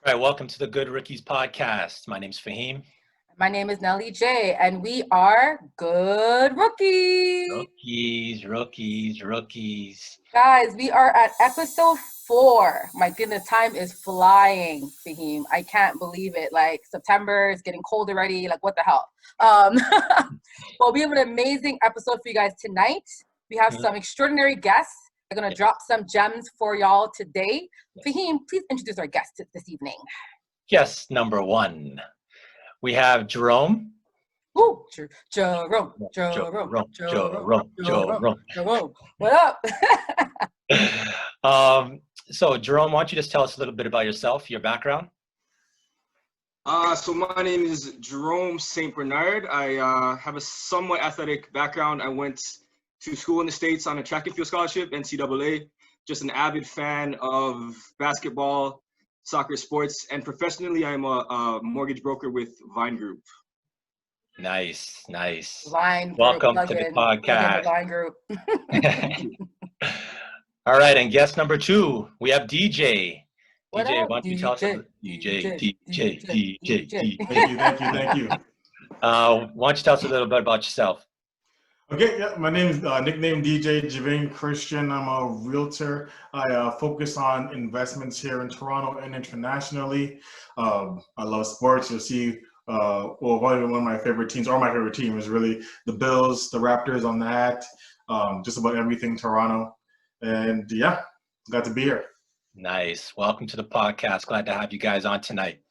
All right, welcome to the Good Rookies podcast. My name's Faheem. My name is Nelly J, and we are Good Rookies. Rookies. Guys, we are at episode 4. My goodness, time is flying, Faheem. I can't believe it. Like, September is getting cold already. Like, what the hell? Well, we have an amazing episode for you guys tonight. We have some extraordinary guests. They're going to drop some gems for y'all today. Faheem, please introduce our guest this evening. Guest number 1. We have Jerome. Woo! Jerome. What up? So Jerome, why don't you just tell us a little bit about yourself, your background? So my name is Jerome St. Bernard. I have a somewhat athletic background. I went to school in the States on a track and field scholarship, NCAA. Just an avid fan of basketball, soccer, sports, and professionally, I'm a mortgage broker with Vine Group. Nice. Vine Welcome group, to the the podcast. Vine Group. All right, and guest number 2, we have DJ. What DJ, up? why don't you tell us Thank you. why don't you tell us a little bit about yourself? Okay, yeah, my name is nickname DJ Javane Christian. I'm a realtor. I focus on investments here in Toronto and internationally. I love sports. You'll see, one of my favorite teams, or my favorite team, is really the Bills, the Raptors on that. Just about everything Toronto. And yeah, glad to be here. Nice. Welcome to the podcast. Glad to have you guys on tonight.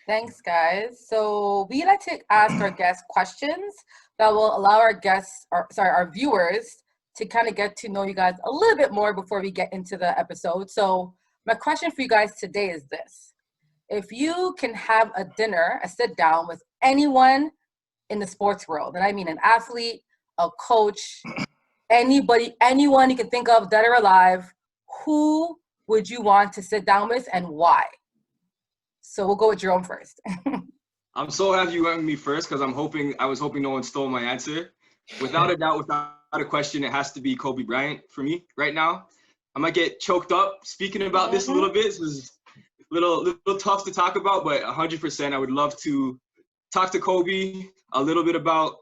Thanks, guys. So we like to ask our guests questions that will allow our viewers to kind of get to know you guys a little bit more before we get into the episode. So my question for you guys today is this. If you can have a sit down with anyone in the sports world, and I mean an athlete, a coach, anybody, anyone you can think of, dead or alive, who would you want to sit down with and why? So we'll go with Jerome first. I'm so happy you went with me first because I was hoping no one stole my answer. Without a doubt, without a question, it has to be Kobe Bryant for me right now. I might get choked up speaking about this a little bit. This is a little tough to talk about, but 100% I would love to talk to Kobe a little bit about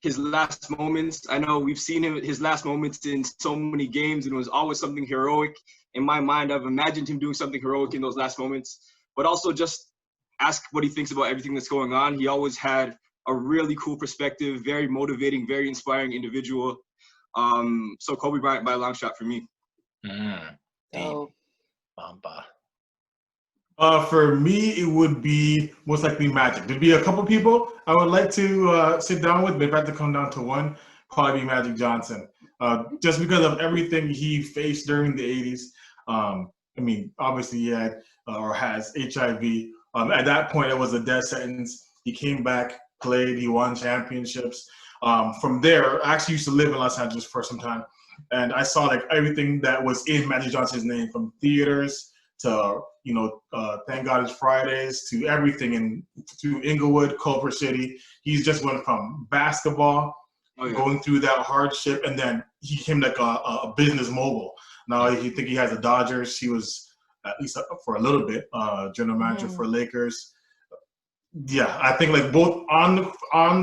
his last moments. I know we've seen his last moments in so many games, and it was always something heroic. In my mind, I've imagined him doing something heroic in those last moments, but also just ask what he thinks about everything that's going on. He always had a really cool perspective, very motivating, very inspiring individual. So Kobe Bryant by a long shot for me. So, For me, it would be most likely Magic. There'd be a couple people I would like to sit down with, but if I had to come down to one, probably be Magic Johnson. Just because of everything he faced during the 80s. I mean, obviously he had or has HIV. At that point, it was a death sentence. He came back, played, he won championships. From there, I actually used to live in Los Angeles for some time, and I saw like everything that was in Magic Johnson's name, from theaters to Thank God It's Fridays to everything through Inglewood, Culver City. He's just went from basketball, going through that hardship, and then he became like a business mogul. Now you think he has the Dodgers. He was, at least for a little bit, general manager for Lakers. Yeah, I think like both on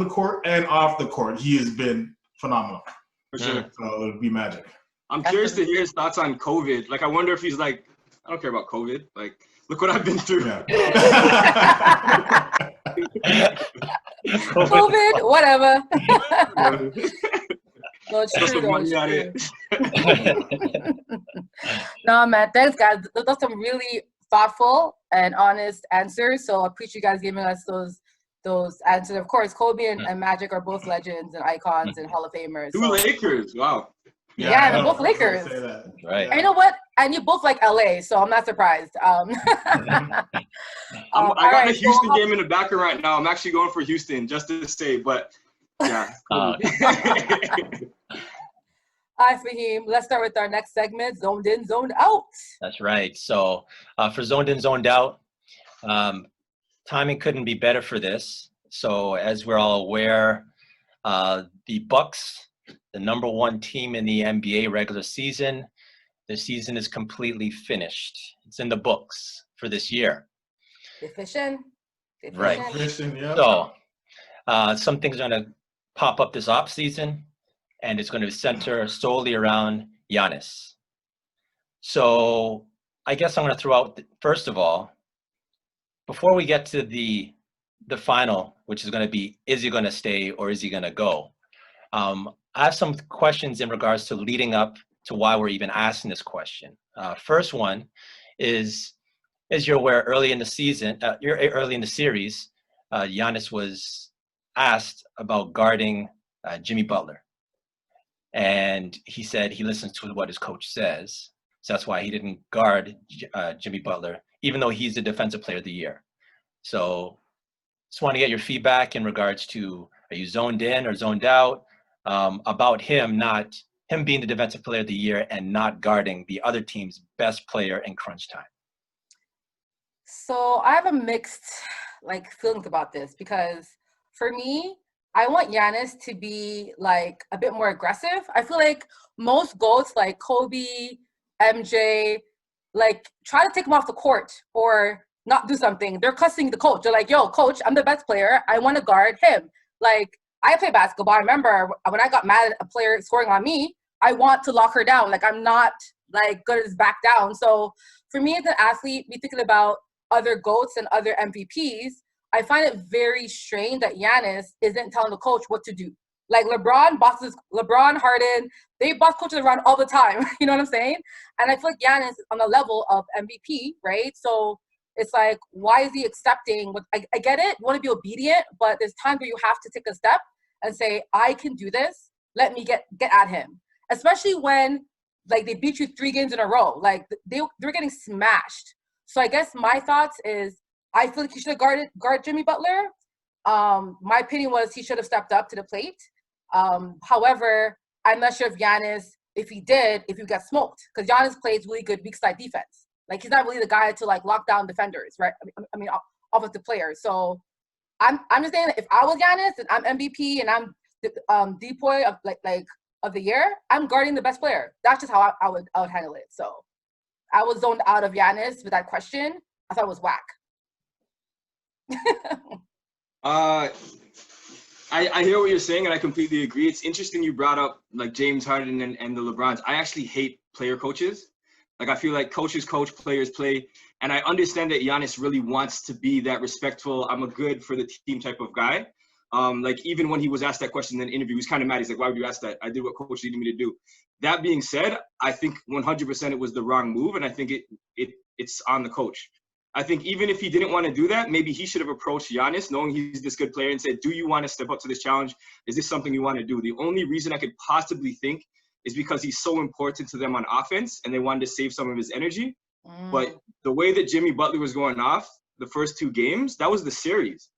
the court and off the court, he has been phenomenal. For sure. So it would be Magic. I'm curious to hear his thoughts on COVID. Like, I wonder if he's like, I don't care about COVID. Like, look what I've been through. Yeah. COVID, whatever. No, it's Throw true, some though. money at It's it. true. No, man. Thanks, guys. Those some really thoughtful and honest answers. So I appreciate you guys giving us those answers. Of course, Kobe and Magic are both legends and icons and Hall of Famers. Two Lakers. Wow. Yeah, and they're both Lakers. Right. And you know what? And you both like LA, so I'm not surprised. I got the Houston game in the background right now. I'm actually going for Houston just to say, but yeah. Hi, Faheem. Let's start with our next segment, Zoned In, Zoned Out. That's right. So for Zoned In, Zoned Out, timing couldn't be better for this. So as we're all aware, the Bucks, the number 1 team in the NBA regular season, the season is completely finished. It's in the books for this year. Efficient. Right. Christian, yeah. So some things are going to pop up this off season, and it's going to center solely around Giannis. So I guess I'm going to throw out, first of all, before we get to the final, which is going to be, is he going to stay or is he going to go? I have some questions in regards to leading up to why we're even asking this question. First one is, as you're aware, early in the season, early in the series, Giannis was asked about guarding Jimmy Butler. And he said he listens to what his coach says. So that's why he didn't guard Jimmy Butler, even though he's the defensive player of the year. So just want to get your feedback in regards to, are you zoned in or zoned out about him being the defensive player of the year and not guarding the other team's best player in crunch time? So I have a mixed feelings about this, because for me, I want Giannis to be like a bit more aggressive. I feel like most GOATs like Kobe, MJ, like try to take him off the court or not do something. They're cussing the coach. They're like, yo, coach, I'm the best player. I want to guard him. Like, I play basketball. I remember when I got mad at a player scoring on me, I want to lock her down. Like, I'm not like good as back down. So for me as an athlete, be thinking about other GOATs and other MVPs, I find it very strange that Giannis isn't telling the coach what to do. Like LeBron, Harden, they boss coaches around all the time. You know what I'm saying? And I feel like Giannis is on the level of MVP, right? So it's like, why is he accepting what I get it, you want to be obedient, but there's times where you have to take a step and say, I can do this. Let me get at him. Especially when like they beat you 3 games in a row. Like they're getting smashed. So I guess my thoughts is, I feel like he should have guard Jimmy Butler. My opinion was he should have stepped up to the plate. However, I'm not sure if Giannis, if he got smoked, because Giannis plays really good weak side defense. Like, he's not really the guy to like lock down defenders, right? I mean, offensive players. So I'm just saying that if I was Giannis and I'm MVP and I'm the depoy of like of the year, I'm guarding the best player. That's just how I would handle it. So I was zoned out of Giannis with that question. I thought it was whack. I hear what you're saying, and I completely agree. It's interesting you brought up like James Harden and the LeBrons. I actually hate player coaches. Like, I feel like coaches coach, players play, and I understand that Giannis really wants to be that respectful, I'm a good for the team type of guy. Like, even when he was asked that question in the interview, he was kind of mad. He's like, why would you ask that? I did what coach needed me to do. That being said, I think 100% it was the wrong move, and I think it's on the coach. I think even if he didn't want to do that, maybe he should have approached Giannis, knowing he's this good player, and said, do you want to step up to this challenge? Is this something you want to do? The only reason I could possibly think is because he's so important to them on offense, and they wanted to save some of his energy. But the way that Jimmy Butler was going off the first 2 games, that was the series.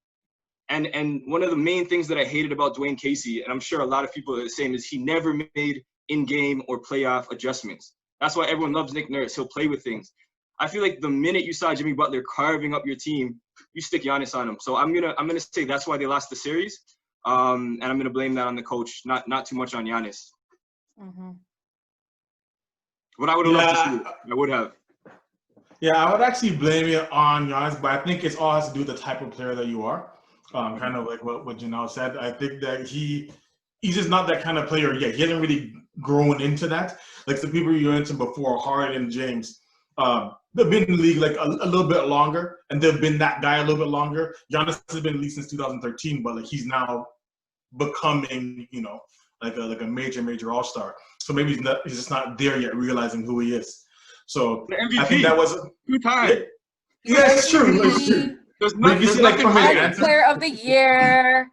And one of the main things that I hated about Dwayne Casey, and I'm sure a lot of people are the same, is he never made in-game or playoff adjustments. That's why everyone loves Nick Nurse. He'll play with things. I feel like the minute you saw Jimmy Butler carving up your team, you stick Giannis on him. So I'm gonna say that's why they lost the series, and I'm gonna blame that on the coach, not too much on Giannis. Mm-hmm. What I would have loved to see, I would have. Yeah, I would actually blame it on Giannis, but I think it all has to do with the type of player that you are. Kind of like what Janelle said. I think that he's just not that kind of player yet. He hasn't really grown into that. Like the people you mentioned before, Harden and James, they've been in the league like a little bit longer, and they've been that guy a little bit longer. Giannis has been in the league since 2013, but like he's now becoming, like a major all-star. So maybe he's just not there yet, realizing who he is. So MVP, I think that was 2 times. Yeah, it's true. It's true. But you see, like, from his answer, player of the year.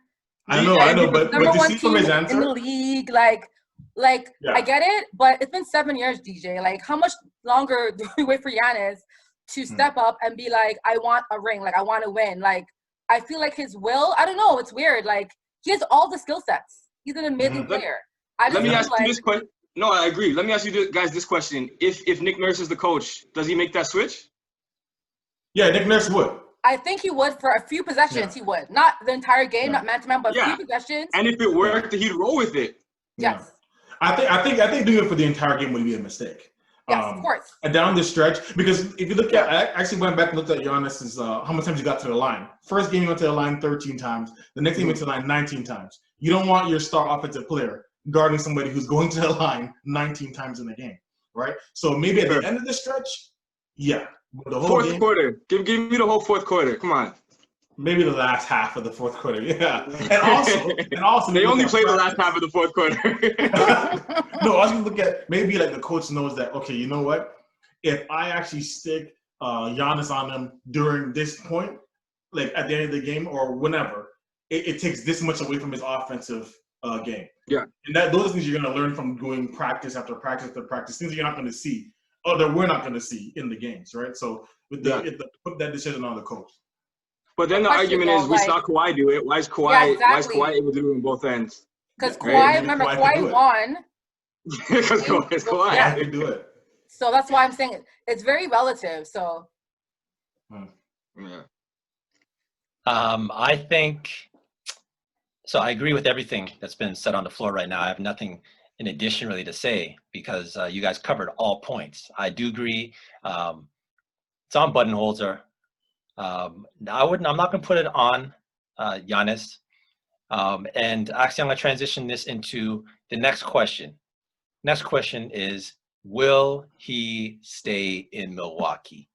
I know, but number you one see from team his answer, in the league, like yeah. I get it, but it's been 7 years, DJ. Like, how much longer do we wait for Giannis to step up and be like, I want a ring, like I want to win? Like, I feel like his will, I don't know, it's weird. Like, he has all the skill sets. He's an amazing player. Let me ask you this question. No, I agree. Let me ask you guys this question. If Nick Nurse is the coach, does he make that switch? Yeah, Nick Nurse would. I think he would for a few possessions. He would, not the entire game, not man to man, but a few possessions. And if it worked, he'd roll with it. Yes. I think doing it for the entire game would be a mistake. Yes, of course. And down the stretch, because if you look at, I actually went back and looked at Giannis's how many times he got to the line. First game he went to the line 13 times. The next game he went to the line 19 times. You don't want your star offensive player guarding somebody who's going to the line 19 times in the game, right? So maybe at the end of the stretch, yeah. But the whole fourth quarter. Give me the whole fourth quarter. Come on. Maybe the last half of the fourth quarter, yeah. And also, they only play the last half of the fourth quarter. No, I was gonna look at maybe like the coach knows that, okay, you know what? If I actually stick Giannis on them during this point, like at the end of the game or whenever, it takes this much away from his offensive game. Yeah. And those are things you're gonna learn from doing practice after practice after practice, things you're not gonna see, or that we're not gonna see in the games, right? So with put that decision on the coach. But then the argument is, we saw Kawhi do it. Why is Kawhi? Yeah, exactly. Why is Kawhi able to do it on both ends? Because Kawhi, remember, Kawhi won. Because Kawhi. Yeah. They do it. So that's why I'm saying it's very relative. So. Yeah. I think. So I agree with everything that's been said on the floor right now. I have nothing in addition really to say because you guys covered all points. I do agree. It's on Budenholzer. I'm not going to put it on Giannis. And actually, I'm going to transition this into the next question. Next question is, will he stay in Milwaukee?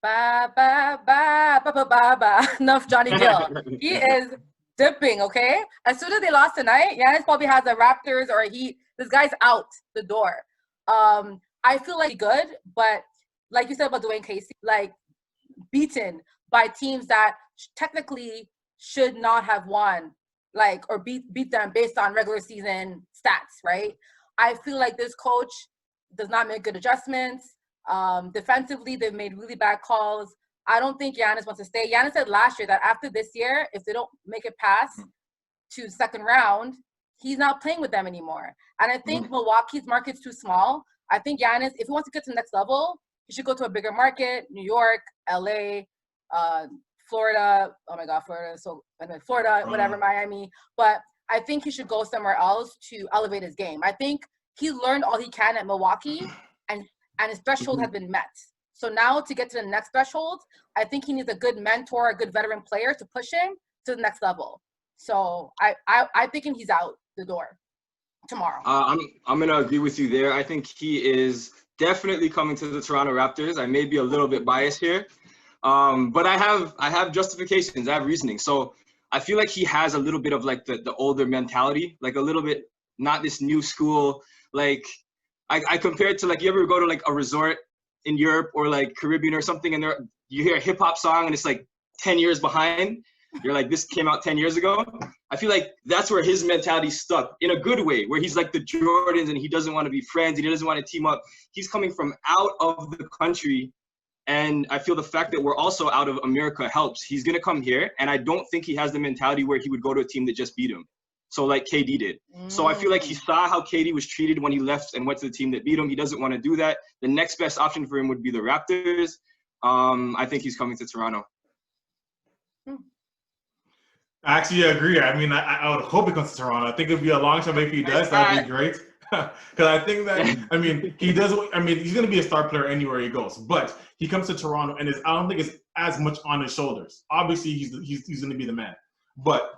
Ba, ba, ba, ba, ba, ba, ba. Enough Johnny Gill. He is dipping, okay? As soon as they lost tonight, Giannis probably has the Raptors or this guy's out the door. I feel like good, but like you said about Dwayne Casey, like beaten by teams that technically should not have won, like, or beat them based on regular season stats, right? I feel like this coach does not make good adjustments. Defensively, they've made really bad calls. I don't think Giannis wants to stay. Giannis said last year that after this year, if they don't make it past to second round, he's not playing with them anymore. And I think Milwaukee's market's too small. I think Giannis, if he wants to get to the next level, he should go to a bigger market, New York, LA, Florida. Oh my God, Florida. So Florida, whatever, Miami. But I think he should go somewhere else to elevate his game. I think he learned all he can at Milwaukee, and his threshold has been met. So now to get to the next threshold, I think he needs a good mentor, a good veteran player to push him to the next level. So I think he's out the door tomorrow. I'm gonna agree with you there. I think he is definitely coming to the Toronto Raptors. I may be a little bit biased here, but I have justifications. I have reasoning. So I feel like he has a little bit of like the older mentality, like a little bit not this new school. Like I compare it to, like, you ever go to like a resort in Europe or like Caribbean or something, and you hear a hip hop song and it's like 10 years behind. You're like, this came out 10 years ago. I feel like that's where his mentality stuck, in a good way, where he's like the Jordans and he doesn't want to be friends. He doesn't want to team up. He's coming from out of the country. And I feel the fact that we're also out of America helps. He's going to come here. And I don't think he has the mentality where he would go to a team that just beat him. So like KD did. So I feel like he saw how KD was treated when he left and went to the team that beat him. He doesn't want to do that. The next best option for him would be the Raptors. I think he's coming to Toronto. I actually agree. I mean, I would hope he comes to Toronto. I think it'd be a long time if he does. That'd be great. Because I think that, I mean, he does. I mean, he's going to be a star player anywhere he goes. But he comes to Toronto, and I don't think it's as much on his shoulders. Obviously, he's going to be the man. But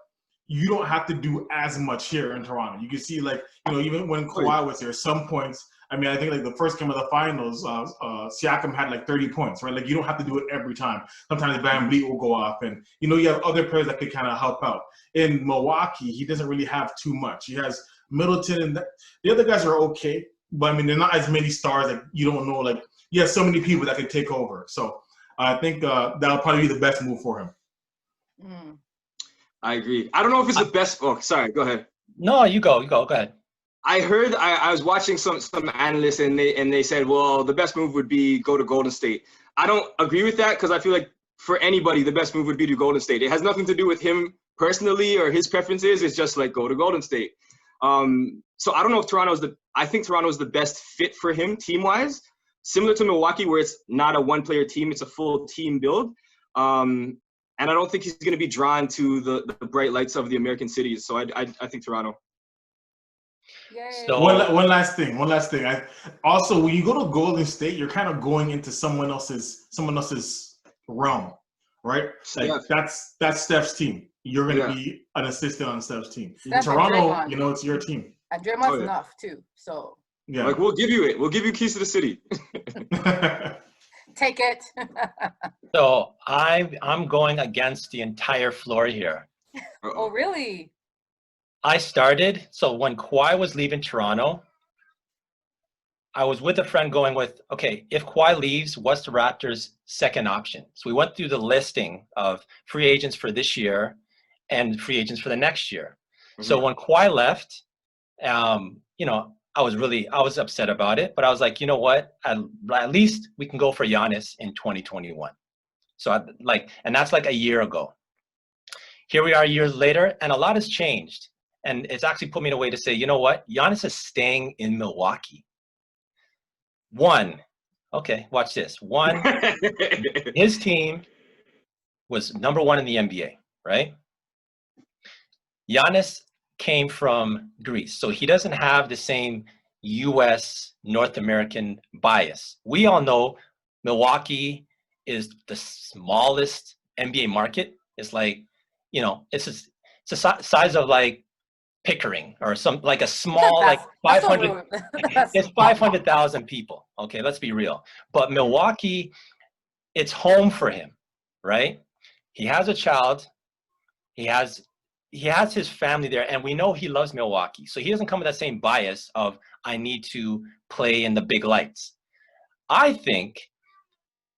you don't have to do as much here in Toronto. You can see, like, you know, even when Kawhi was here, some points. I mean, I think like the first game of the finals, Siakam had like 30 points, right? Like, you don't have to do it every time. Sometimes Van Vliet will go off, and you know, you have other players that could kind of help out. In Milwaukee, he doesn't really have too much. He has Middleton, and the other guys are okay, but I mean, they're not as many stars. Like, you don't know, like, you have so many people that could take over. So I think that'll probably be the best move for him. I agree. I don't know if it's the best. Oh, sorry. Go ahead. No, you go. Go ahead. I heard, I was watching some analysts, and they said, well, the best move would be go to Golden State. I don't agree with that, because I feel like for anybody, the best move would be to Golden State. It has nothing to do with him personally or his preferences. It's just like, go to Golden State. So I don't know if I think Toronto is the best fit for him team-wise, similar to Milwaukee, where it's not a one-player team, it's a full team build. And I don't think he's going to be drawn to the bright lights of the American cities. So I think Toronto. Yay. So One last thing. Also, when you go to Golden State, you're kind of going into someone else's realm, right? Like that's Steph's team. You're going to be an assistant on Steph's team. Steph and Toronto, Draymond. you know, it's your team. And Draymond's enough too. So Yeah, like we'll give you it. We'll give you keys to the city. take it. so I'm going against the entire floor here. Oh, really? I started, so when Kawhi was leaving Toronto, I was with a friend going with, okay, if Kawhi leaves, what's the Raptors' second option? So we went through the listing of free agents for this year and free agents for the next year. Mhm. So when Kawhi left, you know, I was upset about it, but I was like, you know what? At least we can go for Giannis in 2021. So and that's like a year ago. Here we are years later, and a lot has changed. And it's actually put me in a way to say, you know what? Giannis is staying in Milwaukee. Okay, watch this. His team was number 1 in the NBA, right? Giannis came from Greece, so he doesn't have the same U.S. North American bias. We all know Milwaukee is the smallest NBA market. It's like, you know, it's the size of like Pickering or like a small, like 500. It's 500,000 people. Okay, let's be real. But Milwaukee, it's home for him, right? He has a child. He has his family there, and we know he loves Milwaukee. So he doesn't come with that same bias of I need to play in the big lights. I think,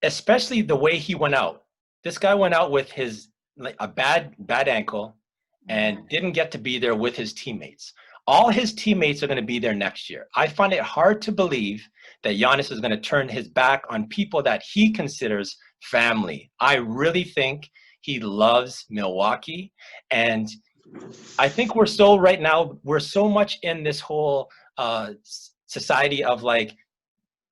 especially the way he went out. This guy went out with a bad ankle and didn't get to be there with his teammates. All his teammates are going to be there next year. I find it hard to believe that Giannis is going to turn his back on people that he considers family. I really think he loves Milwaukee. And I think we're so much in this whole society of like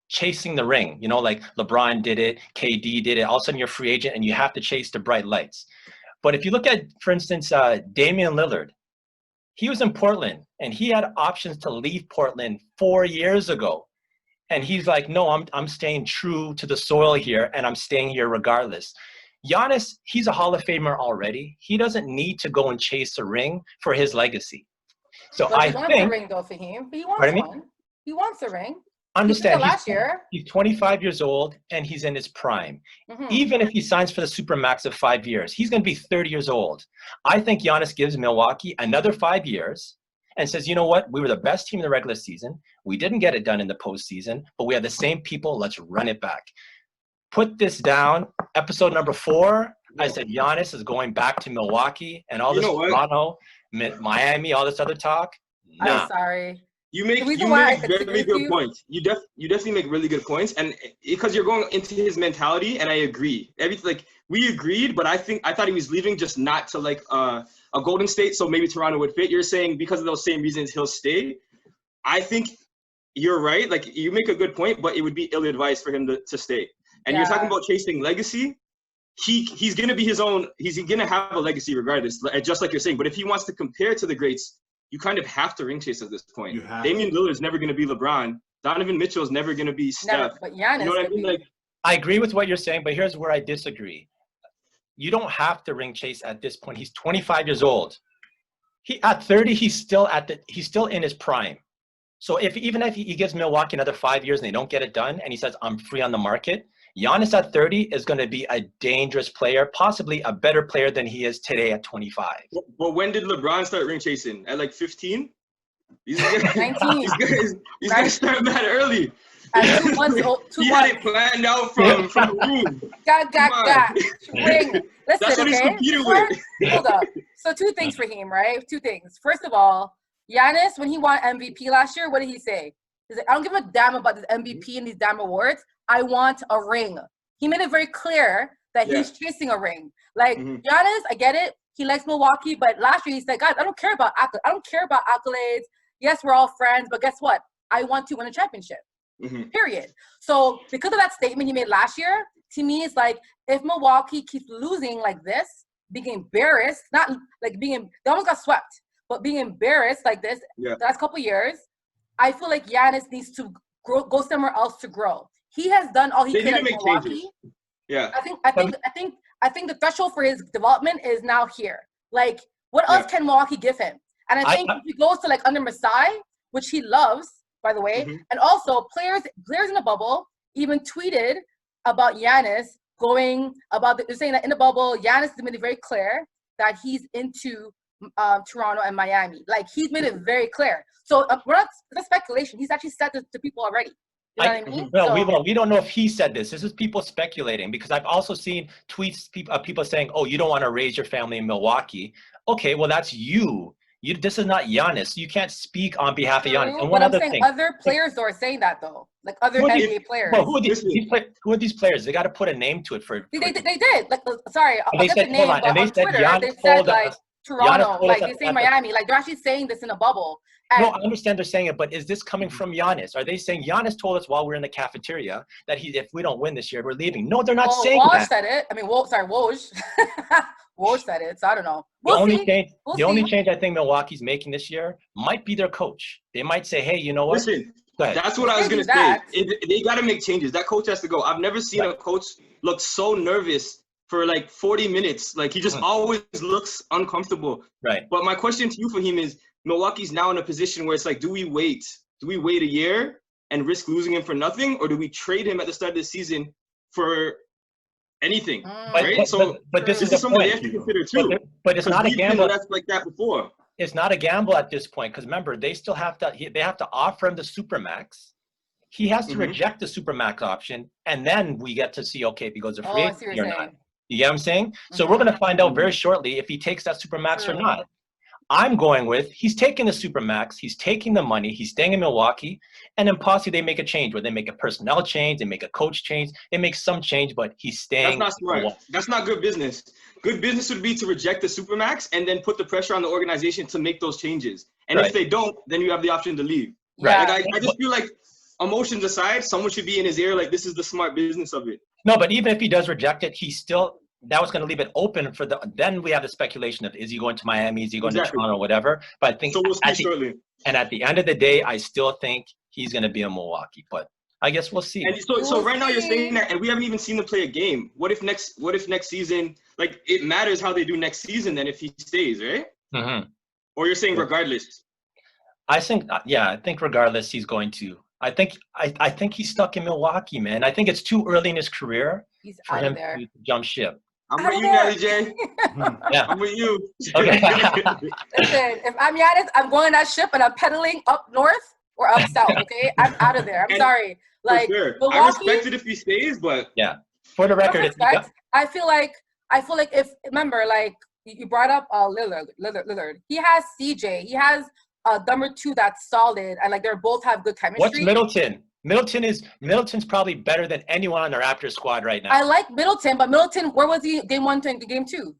chasing the ring, you know, like LeBron did it, KD did it. All of a sudden you're a free agent and you have to chase the bright lights. But if you look at, for instance, Damian Lillard, he was in Portland and he had options to leave Portland 4 years ago. And he's like, no, I'm staying true to the soil here and I'm staying here regardless. Giannis, he's a Hall of Famer already. He doesn't need to go and chase a ring for his legacy. So but I he wants think, a ring though, Faheem. He wants one. He wants a ring. Understand, last year. He's 25 years old and he's in his prime. Mm-hmm. Even if he signs for the Supermax of 5 years, he's going to be 30 years old. I think Giannis gives Milwaukee another 5 years and says, you know what? We were the best team in the regular season. We didn't get it done in the postseason, but we have the same people. Let's run it back. Put this down. Episode number 4, I said Giannis is going back to Milwaukee, and all this Toronto, Miami, all this other talk. Nah. I'm sorry. You make very good points. You definitely make really good points, and because you're going into his mentality, and I agree. We agreed, but I thought he was leaving just not to like a Golden State, so maybe Toronto would fit. You're saying because of those same reasons he'll stay. I think you're right. Like you make a good point, but it would be ill-advised for him to stay. And you're talking about chasing legacy. He's gonna be his own. He's gonna have a legacy regardless, just like you're saying. But if he wants to compare to the greats, you kind of have to ring chase at this point. Damian Lillard's never going to be LeBron. Donovan Mitchell's never going to be Steph. Never, but Giannis, you know what I mean? Like, I agree with what you're saying, but here's where I disagree. You don't have to ring chase at this point. He's 25 years old. At 30, he's still in his prime. So even if he gives Milwaukee another 5 years and they don't get it done, and he says I'm free on the market, Giannis at 30 is going to be a dangerous player, possibly a better player than he is today at 25. But when did LeBron start ring chasing? At like 15? 19. He's going to start that early. At 2 months old. He had it planned out from the room. Got. Ring. Listen, That's what he's competing with. Hold up. So 2 things for him, right? 2 things. First of all, Giannis, when he won MVP last year, what did he say? He's like, I don't give a damn about this MVP and these damn awards. I want a ring. He made it very clear that he's chasing a ring. Like Giannis, I get it. He likes Milwaukee, but last year he said, guys, I don't care about accolades. Yes, we're all friends, but guess what? I want to win a championship. Period. So because of that statement he made last year, to me, it's like if Milwaukee keeps losing like this, being embarrassed, not like they almost got swept, but being embarrassed like this the last couple of years, I feel like Giannis needs to go somewhere else to grow. He has done all he They could need at to make Milwaukee. changes. Yeah. I think the threshold for his development is now here. Like, what else can Milwaukee give him? And I think if he goes to like under Masai, which he loves, by the way, and also players in the bubble even tweeted about Giannis they're saying that in the bubble, Giannis has made it very clear that he's into Toronto and Miami. Like, he's made it very clear. So it's speculation. He's actually said this to people already. You know what I mean? Well, we don't know if he said this. This is people speculating, because I've also seen tweets, people saying, "Oh, you don't want to raise your family in Milwaukee." Okay, well, that's you. This is not Giannis. You can't speak on behalf of Giannis. And one other thing, other players are saying that though, like other NBA players. Well, who are these players? They got to put a name to it for. They did. Like, sorry, I'll get the name, but on Twitter, they said like Toronto, like they say Miami, like they're actually saying this in a bubble. No, I understand they're saying it, but is this coming from Giannis? Are they saying Giannis told us while we're in the cafeteria that if we don't win this year, we're leaving? No, they're not saying Woj that. said it. I mean, Woj. Woj said it, so I don't know. The only change I think Milwaukee's making this year might be their coach. They might say, hey, you know what? Listen, that's what I was going to say. They got to make changes. That coach has to go. I've never seen a coach look so nervous for like 40 minutes. Like, he just always looks uncomfortable. Right. But my question to you, Faheem, is Milwaukee's now in a position where it's like, do we wait a year and risk losing him for nothing? Or do we trade him at the start of the season for anything? Right? But this is something they have to consider too. But it's not a gamble. Left like that before. It's not a gamble at this point, because remember, they still have to. They have to offer him the supermax. He has to reject the supermax option, and then we get to see, okay, if he goes to free agency or not. You get what I'm saying? So we're going to find out very shortly if he takes that supermax or not. I'm going with, he's taking the supermax, he's taking the money, he's staying in Milwaukee, and then possibly they make a change, where they make a personnel change, they make a coach change, they make some change, but he's staying. That's not smart. That's not good business. Good business would be to reject the supermax and then put the pressure on the organization to make those changes. And if they don't, then you have the option to leave. Right. Like, I just feel like, emotions aside, someone should be in his ear like, this is the smart business of it. No, but even if he does reject it, that was going to leave it open for then we have the speculation of, is he going to Miami, is he going to Toronto, whatever. But I think, so we'll see shortly. And at the end of the day, I still think he's going to be in Milwaukee, but I guess we'll see. And so right now you're saying that, and we haven't even seen them play a game. What if next season, like, it matters how they do next season then if he stays, right? Or you're saying regardless? I think regardless, he's going to. I think he's stuck in Milwaukee, man. I think it's too early in his career for him to jump ship. I'm with you, Nelly J. Yeah. I'm with you. Okay. Listen, if I'm Giannis, I'm going on that ship and I'm pedaling up north or up south, okay? I'm out of there. I'm sorry. Like, sure. Milwaukee, I respect it if he stays, but yeah. For the record, I feel like if, remember, like, you brought up Lillard. He has CJ. He has number two that's solid, and like they both have good chemistry. What's Middleton? Middleton's probably better than anyone on the Raptors squad right now. I like Middleton, but Middleton, where was he game 1 to game 2?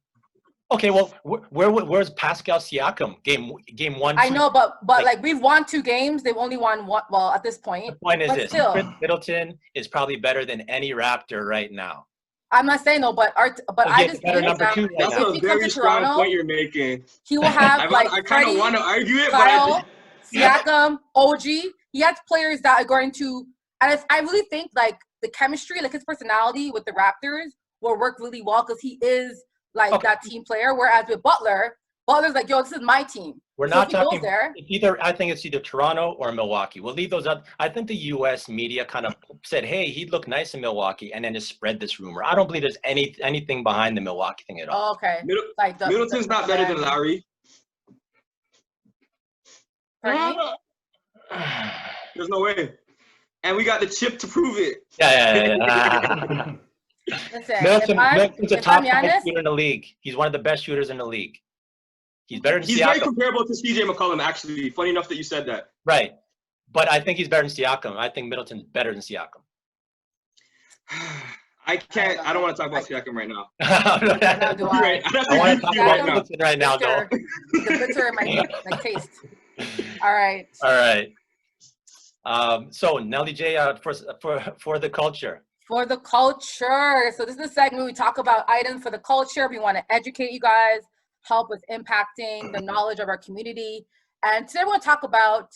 Okay, well, where's Pascal Siakam? Game 1. I know, but like we've won 2 games. They've only won one. Well, at this point. The point is this: still. Middleton is probably better than any Raptor right now. I'm not saying no, but I just think number 2 right that's now. a very strong point you're making. He will have I kind of want to argue it, Kyle, Siakam, OG. He has players that are going to, and I really think like the chemistry, like his personality with the Raptors will work really well because he is like that team player. Whereas with Butler's like, yo, this is my team. We're not talking there. I think it's either Toronto or Milwaukee. We'll leave those up. I think the U.S. media kind of said, hey, he'd look nice in Milwaukee, and then just spread this rumor. I don't believe there's anything behind the Milwaukee thing at all. Oh, okay. Middleton's not better than Lowry. Pardon me? There's no way. And we got the chip to prove it. Yeah. Listen, Middleton's a top 5 shooter in the league. He's one of the best shooters in the league. He's better than Siakam. He's very comparable to CJ McCollum, actually. Funny enough that you said that. Right. But I think he's better than Siakam. I think Middleton's better than Siakam. I don't want to talk about Siakam right now. I want to talk about Middleton right now, though. The bitter in my taste. All right. So Nelly J, for the culture. For the culture. So this is a segment we talk about items for the culture. We want to educate you guys, help with impacting the knowledge of our community. And today we're going to talk about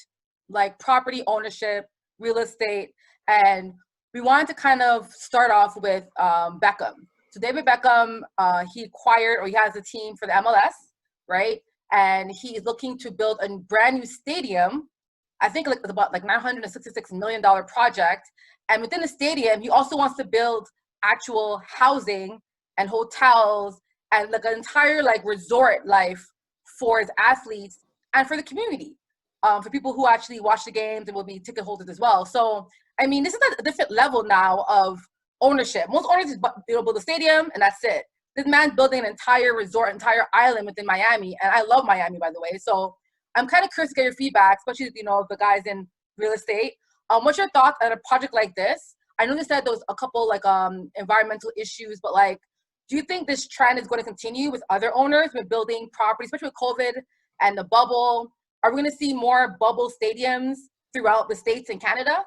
like property ownership, real estate, and we wanted to kind of start off with Beckham. So David Beckham, he acquired, or he has a team for the MLS, right? And he's looking to build a brand new stadium. I think like about like $966 million project. And within the stadium, he also wants to build actual housing and hotels and like an entire like resort life for his athletes and for the community, for people who actually watch the games and will be ticket holders as well. So, I mean, this is a different level now of ownership. Most owners is build a stadium and that's it. This man's building an entire resort, entire island within Miami, and I love Miami, by the way. So I'm kind of curious to get your feedback, especially, you know, the guys in real estate. What's your thoughts on a project like this? I know they said there was a couple like environmental issues, but like, do you think this trend is going to continue with other owners with building properties, especially with COVID and the bubble? Are we going to see more bubble stadiums throughout the States and Canada?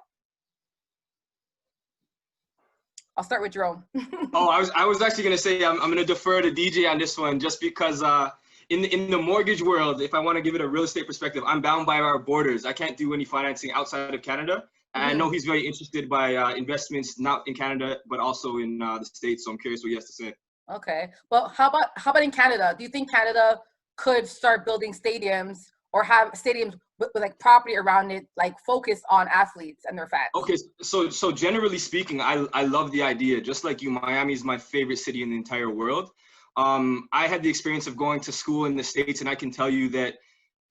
I'll start with Jerome. Oh, I was actually going to say I'm going to defer to DJ on this one, just because in the mortgage world, if I want to give it a real estate perspective, I'm bound by our borders. I can't do any financing outside of Canada. And I know he's very interested by investments, not in Canada, but also in the States. So I'm curious what he has to say. Okay. Well, how about in Canada? Do you think Canada could start building stadiums or have stadiums with like property around it, like focused on athletes and their fans? Okay, so generally speaking, I love the idea. Just like you, Miami is my favorite city in the entire world. I had the experience of going to school in the States, and I can tell you that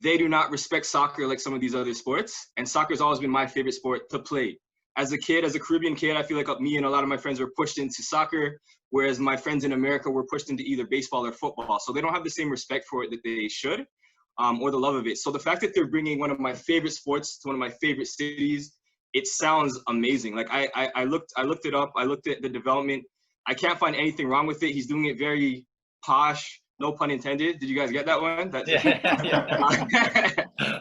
they do not respect soccer like some of these other sports. And soccer has always been my favorite sport to play. As a kid, as a Caribbean kid, I feel like me and a lot of my friends were pushed into soccer, whereas my friends in America were pushed into either baseball or football. So they don't have the same respect for it that they should, or the love of it. So the fact that they're bringing one of my favorite sports to one of my favorite cities, it sounds amazing. Like I looked it up. I looked at the development. I can't find anything wrong with it. He's doing it very posh, no pun intended. Did you guys get that one? That's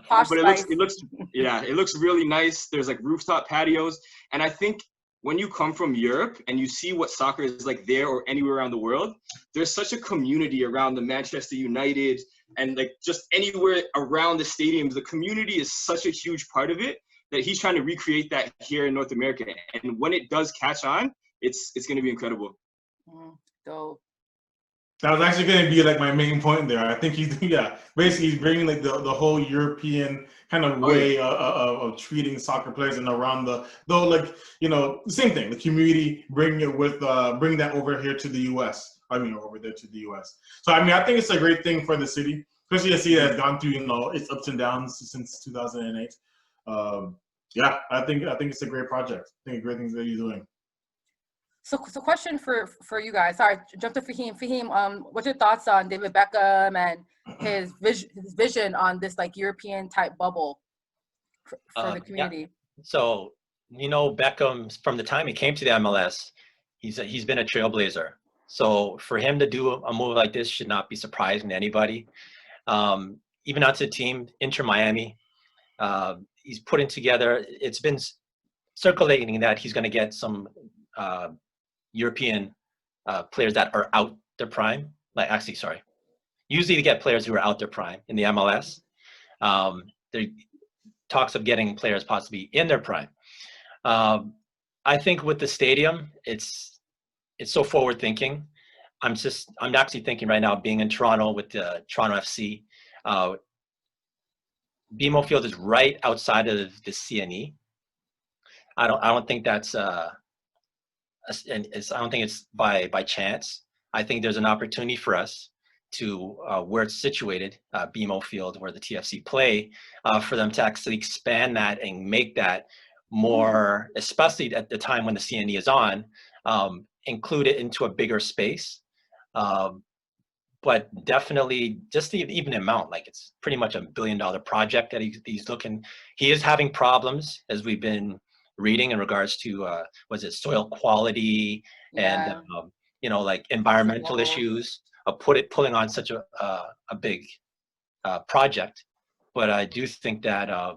Posh but spice. it looks really nice. There's like rooftop patios, and I think when you come from Europe and you see what soccer is like there or anywhere around the world, there's such a community around the Manchester United and like just anywhere around the stadiums. The community is such a huge part of it that he's trying to recreate that here in North America. And when it does catch on, it's going to be incredible. Dope. That was actually going to be like my main point there. I think basically he's bringing like the whole European kind of way of treating soccer players and around like, you know, same thing, the community, bringing it with, bring that over here to the U.S. Over there to the U.S. So, I mean, I think it's a great thing for the city, especially a city that's gone through, you know, its ups and downs since 2008. I think it's a great project. I think a great thing that he's doing. So question for you guys. Sorry, jump to Faheem. Faheem, what's your thoughts on David Beckham and his vision on this like European type bubble for the community? Yeah. So, you know, Beckham, from the time he came to the MLS, he's been a trailblazer. So for him to do a move like this should not be surprising to anybody. Even onto the team, Inter Miami, he's putting together. It's been circulating that he's going to get some European players that are out their prime. Usually they get players who are out their prime in the MLS. There talks of getting players possibly in their prime. I think with the stadium, it's so forward thinking. I'm actually thinking right now, being in Toronto with the Toronto FC, BMO Field is right outside of the CNE. I don't think that's I don't think it's by chance. I think there's an opportunity for us to where it's situated, BMO Field, where the TFC play, for them to actually expand that and make that more, especially at the time when the CNE is on, include it into a bigger space. But definitely just the even amount, like it's pretty much $1 billion project that he's looking. He is having problems, as we've been reading, in regards to soil quality and you know, like environmental issues of pulling on such a big project. But I do think that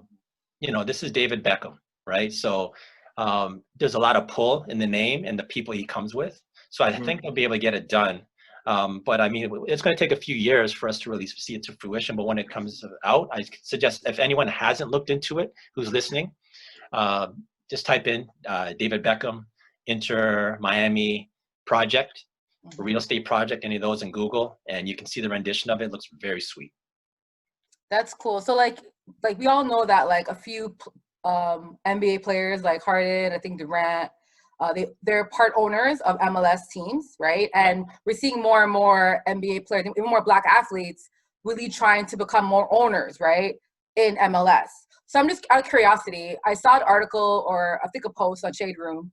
you know, this is David Beckham, right? So there's a lot of pull in the name and the people he comes with. So I think they'll be able to get it done. But I mean, it's going to take a few years for us to really see it to fruition. But when it comes out, I suggest if anyone hasn't looked into it, who's listening, just type in David Beckham, Inter Miami project, real estate project, any of those in Google, and you can see the rendition of it. It looks very sweet. That's cool. So like we all know that like a few NBA players like Harden, I think Durant, they're part owners of MLS teams, right? And we're seeing more and more NBA players, even more Black athletes, really trying to become more owners, right, in MLS. So I'm just out of curiosity, I saw an article or I think a post on Shade Room,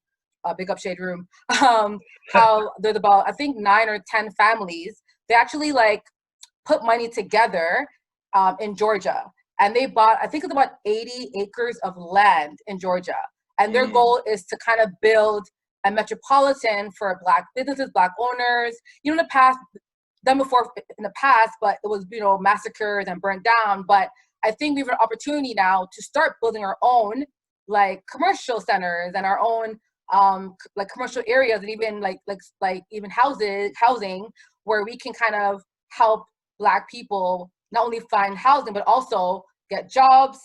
big up Shade Room, how there's about, I think 9 or 10 families, they actually like put money together in Georgia. And they bought, I think it's about 80 acres of land in Georgia. And their goal is to kind of build a metropolitan for Black businesses, Black owners. You know, in the past, done before in the past, but it was, you know, massacred and burnt down. But I think we have an opportunity now to start building our own like commercial centers and our own like commercial areas, and even like even housing where we can kind of help Black people not only find housing but also get jobs,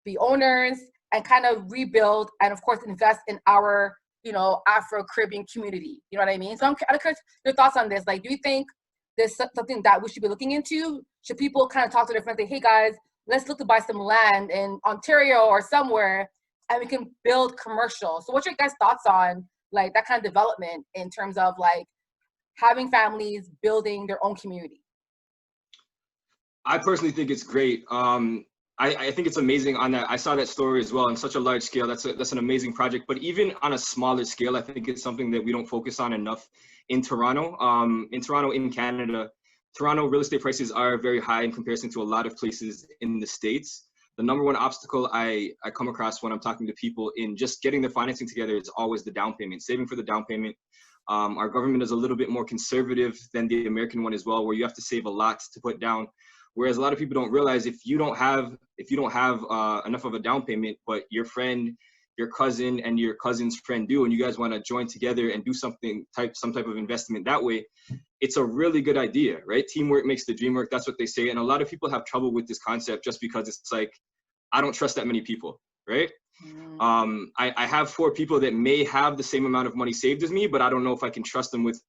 be owners, and kind of rebuild and of course invest in our, you know, Afro-Caribbean community. You know what I mean? So I'm curious your thoughts on this. Like, do you think there's something that we should be looking into? Should people kind of talk to their friends, say, hey guys, let's look to buy some land in Ontario or somewhere and we can build commercial? So what's your guys' thoughts on like that kind of development in terms of like having families building their own community? I personally think it's great. I think it's amazing on that. I saw that story as well on such a large scale. That's an amazing project. But even on a smaller scale, I think it's something that we don't focus on enough in Toronto. In Canada, Toronto real estate prices are very high in comparison to a lot of places in the States. The number one obstacle I come across when I'm talking to people in just getting the financing together is always the down payment, saving for the down payment. Our government is a little bit more conservative than the American one as well, where you have to save a lot to put down. Whereas a lot of people don't realize if you don't have enough of a down payment, but your friend, your cousin, and your cousin's friend do, and you guys want to join together and do some type of investment that way, it's a really good idea, right? Teamwork makes the dream work. That's what they say. And a lot of people have trouble with this concept just because it's like, I don't trust that many people, right? I have 4 people that may have the same amount of money saved as me, but I don't know if I can trust them with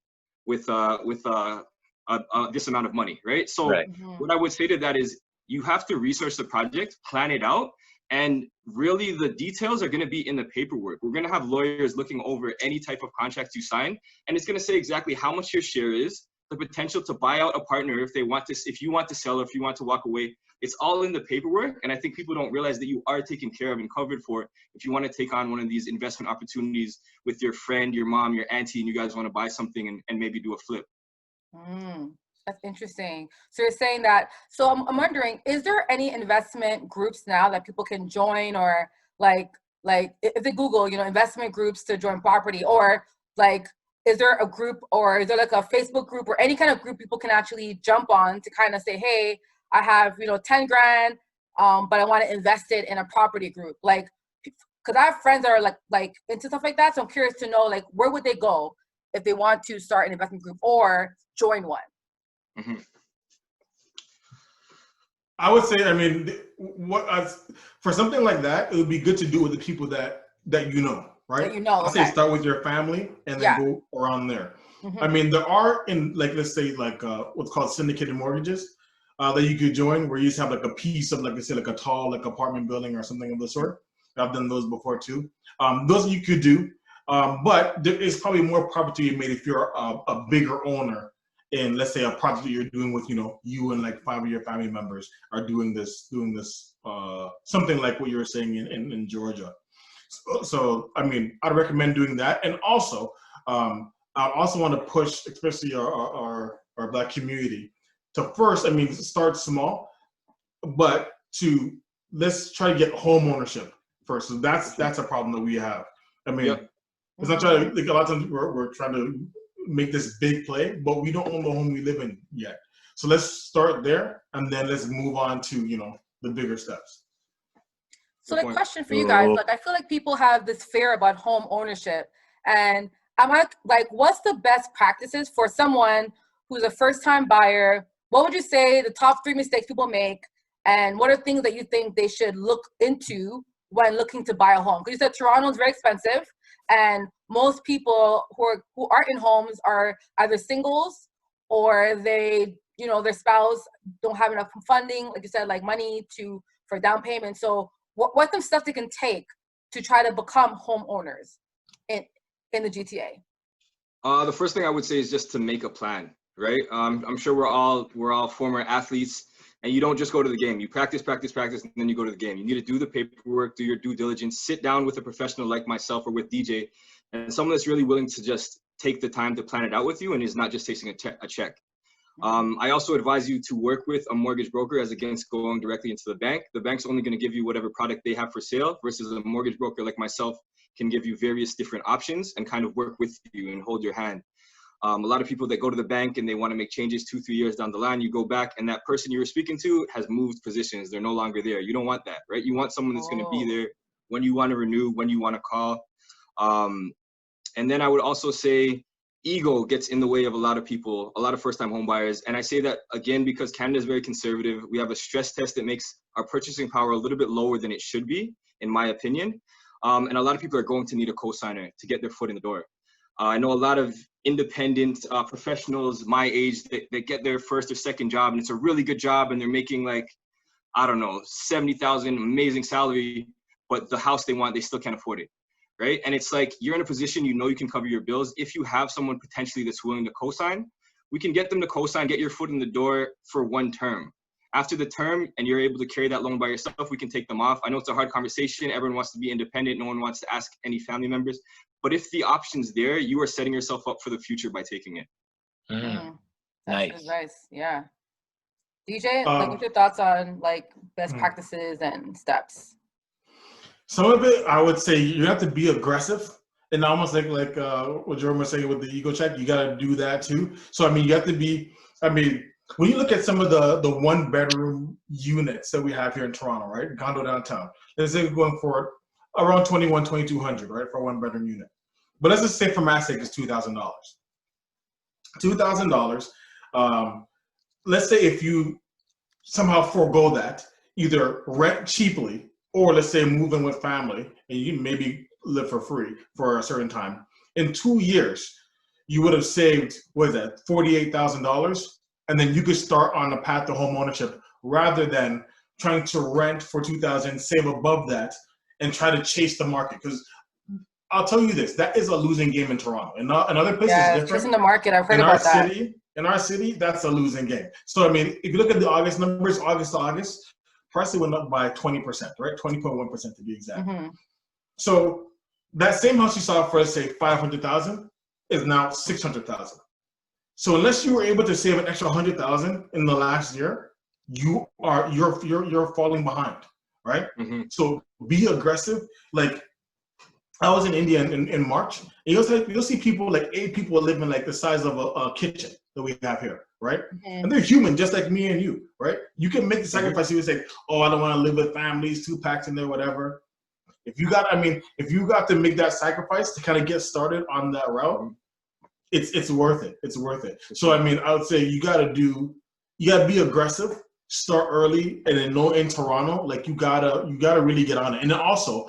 this amount of money, right? So what I would say to that is you have to research the project, plan it out, and really the details are going to be in the paperwork. We're going to have lawyers looking over any type of contract you sign, and it's going to say exactly how much your share is, the potential to buy out a partner if you want to sell, or if you want to walk away. It's all in the paperwork, and I think people don't realize that you are taken care of and covered for if you want to take on one of these investment opportunities with your friend, your mom, your auntie, and you guys want to buy something and maybe do a flip. That's interesting. So you're saying that, so I'm wondering, is there any investment groups now that people can join, or like if they Google, you know, investment groups to join property, or like, is there a group, or is there like a Facebook group or any kind of group people can actually jump on to kind of say, hey, I have, you know, 10 grand, but I want to invest it in a property group? Like, because I have friends that are like into stuff like that. So I'm curious to know, like, where would they go if they want to start an investment group or join one? I would say, I mean, for something like that, it would be good to do with the people that you know, right? That you know, I say start with your family and then go around there. I mean, there are in like, let's say like what's called syndicated mortgages that you could join, where you just have like a piece of, like I say, like a tall like apartment building or something of the sort. I've done those before too. Those you could do, but there is probably more profit to be made if you're a bigger owner. And let's say a project that you're doing with, you know, you and like 5 of your family members are doing this, something like what you were saying in Georgia. So, I mean, I'd recommend doing that. And also, I also want to push, especially our Black community, to first, I mean, start small, but let's try to get home ownership first. So that's a problem that we have. I mean, it's not trying to, like, a lot of times we're trying to make this big play, but we don't own the home we live in yet. So let's start there, and then let's move on to, you know, the bigger steps. So the question for you guys, like, I feel like people have this fear about home ownership, and I'm like, what's the best practices for someone who's a first-time buyer, what would you say the top 3 mistakes people make, and what are things that you think they should look into when looking to buy a home? Because you said Toronto is very expensive, and most people who aren't in homes are either singles or they, you know, their spouse don't have enough funding, like you said, like money for down payment. So what's some stuff they can take to try to become homeowners in the GTA? The first thing I would say is just to make a plan, right? I'm sure we're all former athletes, and you don't just go to the game. You practice, and then you go to the game. You need to do the paperwork, do your due diligence, sit down with a professional like myself or with DJ, and someone that's really willing to just take the time to plan it out with you and is not just chasing a check. I also advise you to work with a mortgage broker as against going directly into the bank. The bank's only going to give you whatever product they have for sale, versus a mortgage broker like myself can give you various different options and kind of work with you and hold your hand. A lot of people that go to the bank and they want to make changes 2-3 years down the line, you go back and that person you were speaking to has moved positions. They're no longer there. You don't want that, right? You want someone that's going to be there when you want to renew, when you want to call. And then I would also say ego gets in the way of a lot of people, a lot of first-time home buyers. And I say that again because Canada is very conservative. We have a stress test that makes our purchasing power a little bit lower than it should be, in my opinion. And a lot of people are going to need a co-signer to get their foot in the door. I know a lot of independent professionals my age that get their first or second job, and it's a really good job, and they're making like, I don't know, 70,000, amazing salary, but the house they want, they still can't afford it, right? And it's like, you're in a position, you know you can cover your bills. If you have someone potentially that's willing to co-sign, we can get them to co-sign, get your foot in the door for 1 term. After the term, and you're able to carry that loan by yourself, we can take them off. I know it's a hard conversation. Everyone wants to be independent. No one wants to ask any family members. But if the option's there, you are setting yourself up for the future by taking it. That's Nice. good advice. Yeah. DJ, like, what's your thoughts on like best practices and steps? Some of it, I would say, you have to be aggressive, and almost like what Jomo was saying with the ego check, you got to do that too. So I mean, you have to be. I mean, when you look at some of the 1-bedroom units that we have here in Toronto, right, condo downtown, let's say we're going for around $2,200, right, for a 1-bedroom unit. But let's just say for math's sake, it's $2,000. $2,000. Let's say if you somehow forego that, either rent cheaply or let's say move in with family and you maybe live for free for a certain time. In 2 years, you would have saved, what is that, $48,000, and then you could start on the path to home ownership rather than trying to rent for $2,000, save above that, and try to chase the market. Because I'll tell you this, that is a losing game in Toronto. In other places, it's different. Chasing the market, I've heard about that. In our city, that's a losing game. So, I mean, if you look at the August numbers, August to August, prices went up by 20%, right? 20.1% to be exact. So that same house you saw for, let's say, $500,000 is now $600,000. So unless you were able to save an extra $100,000 in the last year, you're falling behind, right? So be aggressive. Like, I was in India in March, and you'll see people, like 8 people living like the size of a kitchen that we have here, right? And they're human, just like me and you, right? You can make the sacrifice. You would say, oh, I don't want to live with families, 2 packs in there, whatever. If you got to make that sacrifice to kind of get started on that route, it's worth it. It's worth it. So, I mean, I would say you got to be aggressive, start early, and then in Toronto, like you gotta really get on it. And then also,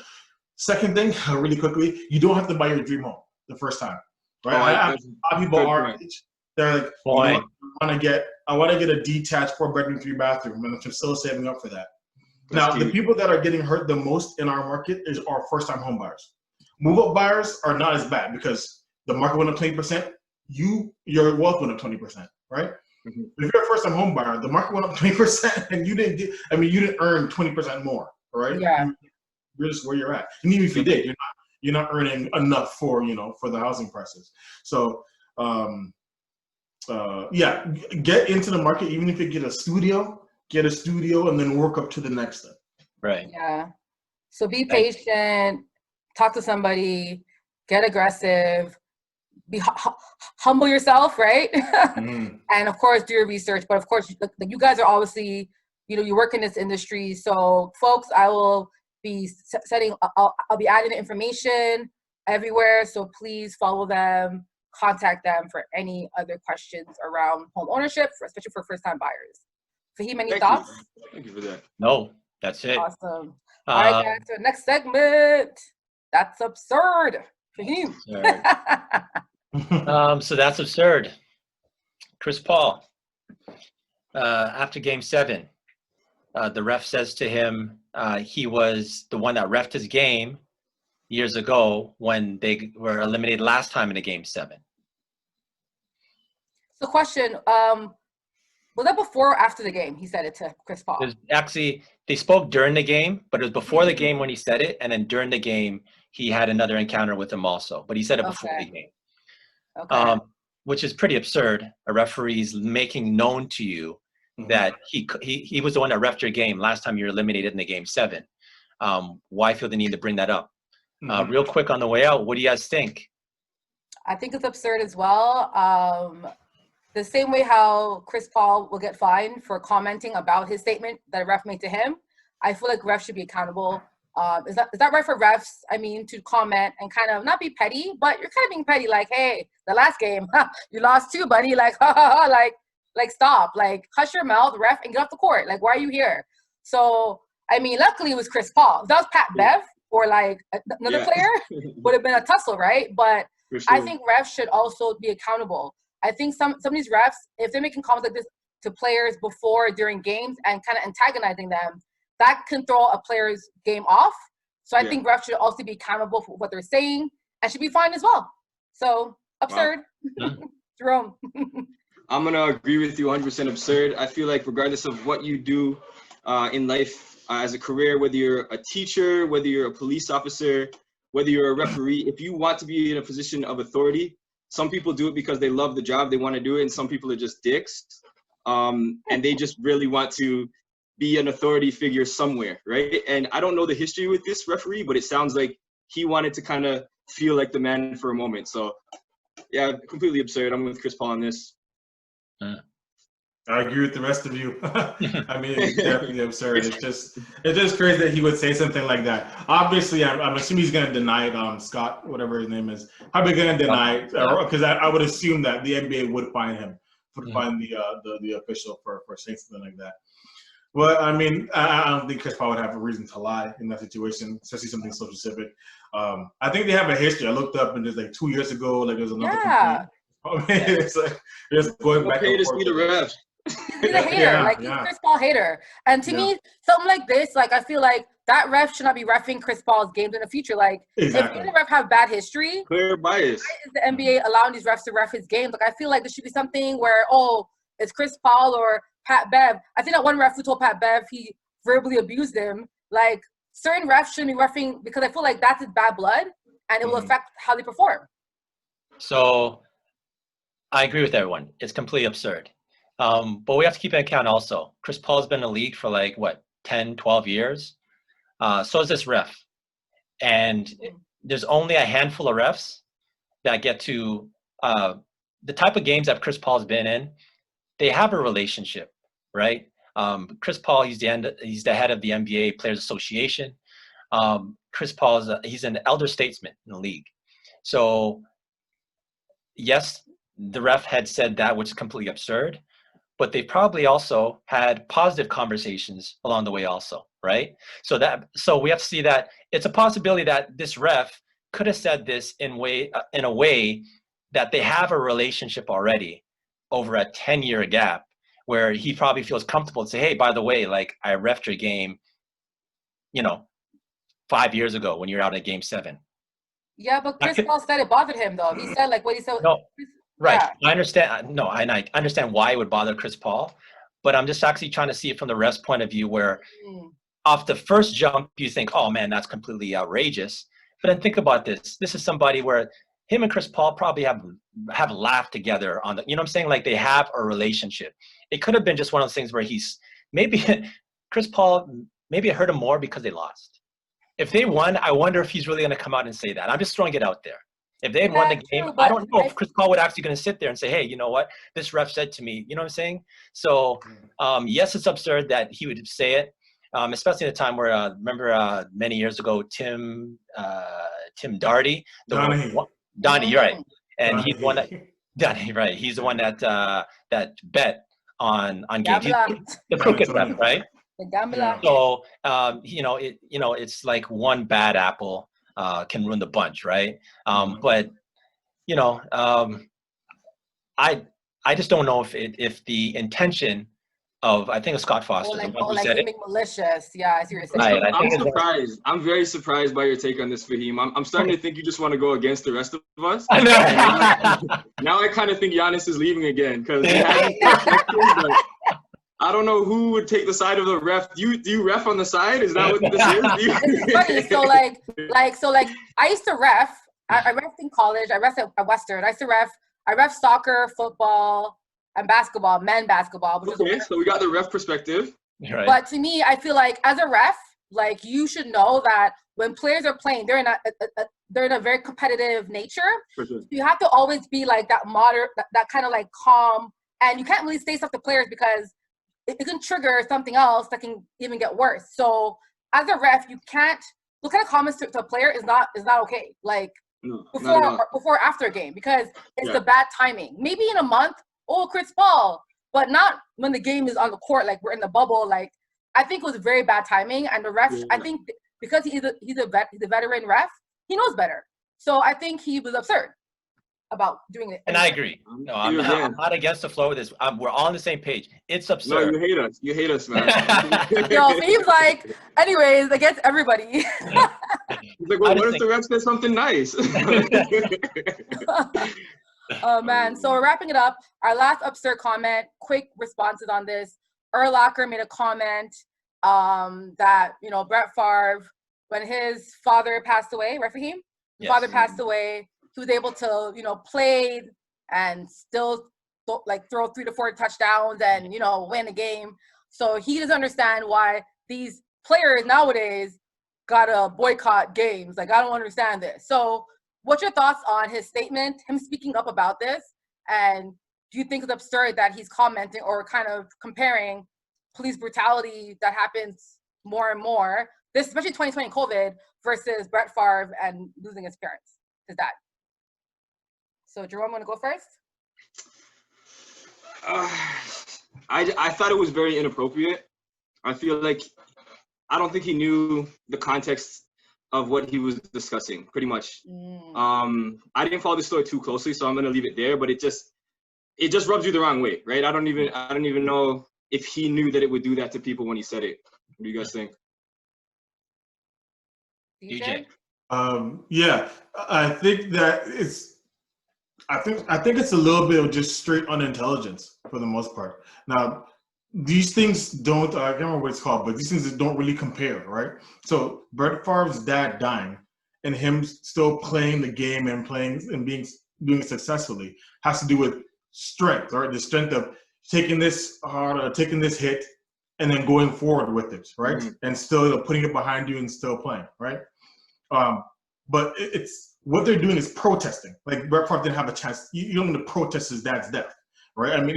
second thing, really quickly, you don't have to buy your dream home the first time, right? A lot of people our age, they're like, I want to get a detached 4-bedroom, 3-bathroom, and I'm still saving up for that. Now, the people that are getting hurt the most in our market are first-time home buyers. Move-up buyers are not as bad because the market went up 20%. Your wealth went up 20%, right? If you're a first-time home buyer, the market went up 20%, and you didn't earn 20% more, right? Yeah. You're just where you're at. And even if you did, you're not earning enough for the housing prices. So get into the market. Even if you get a studio, and then work up to the next thing. Right. Yeah. So be patient, talk to somebody, get aggressive, be humble yourself, right? And of course, do your research. But of course, you guys are obviously, you work in this industry. So folks, I will be I'll be adding information everywhere. So please follow them. contact them for any other questions around home ownership, especially for first-time buyers. Faheem, any thoughts? Thank you for that. No, that's it. Awesome. All right, guys, so next segment. That's absurd. Faheem. So that's absurd. Chris Paul, after Game 7, the ref says to him he was the one that reffed his game years ago when they were eliminated last time in a Game 7. So question, was that before or after the game he said it to Chris Paul? Actually, they spoke during the game, but it was before the game when he said it, and then during the game, he had another encounter with him also, but he said it before the game. Okay. Which is pretty absurd. A referee's making known to you that he was the one that reffed your game last time you were eliminated in the Game 7. Why feel the need to bring that up? Real quick on the way out, what do you guys think? I think it's absurd as well. The same way how Chris Paul will get fined for commenting about his statement that a ref made to him, I feel like refs should be accountable. Is that right for refs? I mean, to comment and kind of not be petty, but you're kind of being petty. Like, hey, the last game, you lost too, buddy. Like, like stop. Like, hush your mouth, ref, and get off the court. Like, why are you here? So, I mean, luckily it was Chris Paul. If that was Pat Bev or like another player, would have been a tussle, right? But Sure. I think refs should also be accountable. I think some of these refs, if they're making comments like this to players before or during games and kind of antagonizing them, that can throw a player's game off. So I think refs should also be accountable for what they're saying and should be fined as well. So absurd. Wow. Jerome. I'm going to agree with you 100% absurd. I feel like regardless of what you do in life as a career, whether you're a teacher, whether you're a police officer, whether you're a referee, if you want to be in a position of authority, some people do it because they love the job, they want to do it, and some people are just dicks. And they just really want to be an authority figure somewhere, right? And I don't know the history with this referee, but it sounds like he wanted to kind of feel like the man for a moment. So, yeah, completely absurd. I'm with Chris Paul on this. I agree with the rest of you. I mean, it's definitely absurd. It's just crazy that he would say something like that. Obviously, I'm assuming he's going to deny it. Scott, whatever his name is, probably going to deny it because I would assume that the NBA would fine him, would fine the official for saying something like that. Well, I mean, I don't think Chris Paul would have a reason to lie in that situation, especially something so specific. I think they have a history. I looked up and there's like 2 years ago, like there's another complaint. I mean, it's like just going back and forth. To see the refs. He's a hater, he's a Chris Paul hater. And to me, something like this, like I feel like that ref should not be reffing Chris Paul's games in the future. Like, if the ref have bad history, clear bias. Why is the NBA allowing these refs to ref his games? Like, I feel like there should be something where, it's Chris Paul or Pat Bev. I think that one ref who told Pat Bev he verbally abused him. Like, certain refs shouldn't be reffing because I feel like that's his bad blood and it will affect how they perform. So I agree with everyone. It's completely absurd. But we have to keep in account also, Chris Paul's been in the league for like, 10, 12 years? So is this ref. And there's only a handful of refs that get to the type of games that Chris Paul's been in. They have a relationship, right? Chris Paul, he's the head of the NBA Players Association. Chris Paul he's an elder statesman in the league. So yes, the ref had said that, which is completely absurd. But they probably also had positive conversations along the way also, right? So we have to see that it's a possibility that this ref could have said this in a way that they have a relationship already over a 10-year gap where he probably feels comfortable to say, hey, by the way, like I reffed your game, 5 years ago when you're out at Game 7. Yeah, but Chris Paul said it bothered him though. He said like what he said. No. Right. Yeah. I understand. No, and I understand why it would bother Chris Paul, but I'm just actually trying to see it from the ref's point of view where off the first jump, you think, oh man, that's completely outrageous. But then think about this. This is somebody where him and Chris Paul probably have laughed together on the, you know what I'm saying? Like they have a relationship. It could have been just one of those things where Chris Paul, maybe it hurt him more because they lost. If they won, I wonder if he's really going to come out and say that. I'm just throwing it out there. If they had won the game, true, I don't know if Chris Paul would actually going to sit there and say, hey, you know what? This ref said to me, you know what I'm saying? So, yes, it's absurd that he would say it, especially at a time where, remember many years ago, Tim Donahue, you're right. and he's the one that, right, he's the one that that bet on games. He's Gambler. the crooked ref, right? The gambler. So it's like one bad apple can ruin the bunch, right? But I just don't know if the intention of, I think it's Scott Foster, the one who said it. Being malicious. Yeah, I see what you're saying. Right, I'm surprised. I'm very surprised by your take on this, Faheem. I'm starting to think you just want to go against the rest of us. Now I kind of think Giannis is leaving again because I don't know who would take the side of the ref. Do you ref on the side? Is that what this is? It's funny. So I used to ref. I ref in college. I ref at Western. I ref soccer, football, and basketball, men basketball. Okay, so we got the ref perspective. Right. But to me, I feel like as a ref, like you should know that when players are playing, they're in a very competitive nature. For sure. You have to always be like that moderate, that kind of like calm, and you can't really say stuff to players because it can trigger something else that can even get worse. So as a ref, you can't look at comments to a player is not okay. Like before or after a game because it's the bad timing. Maybe in a month, Chris Paul, but not when the game is on the court. Like we're in the bubble. Like I think it was very bad timing, and the ref. I think because he's a veteran ref, he knows better. So I think he was absurd about doing it. And I agree. No, I'm not against the flow of this. We're all on the same page. It's absurd. No, you hate us. You hate us, man. Seems like, anyways, against everybody. He's like, well, what if the ref says something nice? Oh, man. So we're wrapping it up. Our last absurd comment, quick responses on this. Urlacher made a comment that, Brett Favre, when his father passed away, right, Faheem? His father passed away. He was able to, play and still throw 3 to 4 touchdowns and, win a game. So he doesn't understand why these players nowadays gotta boycott games. Like, I don't understand this. So what's your thoughts on his statement, him speaking up about this? And do you think it's absurd that he's commenting or kind of comparing police brutality that happens more and more, this especially 2020 COVID versus Brett Favre and losing his parents, his dad? So Jerome, want to go first? I thought it was very inappropriate. I feel like I don't think he knew the context of what he was discussing, pretty much. I didn't follow the story too closely, so I'm gonna leave it there. But it just rubs you the wrong way, right? I don't even know if he knew that it would do that to people when he said it. What do you guys think? DJ. Yeah, I think that I think it's a little bit of just straight unintelligence for the most part. Now, these things don't, I can't remember what it's called, but these things don't really compare, right? So Brett Favre's dad dying and him still playing the game and doing it successfully has to do with strength, right? The strength of taking this hit and then going forward with it, right? Mm-hmm. And still putting it behind you and still playing, right? But it's what they're doing is protesting. Like Brett Favre didn't have a chance. You don't need to protest his dad's death, right? I mean,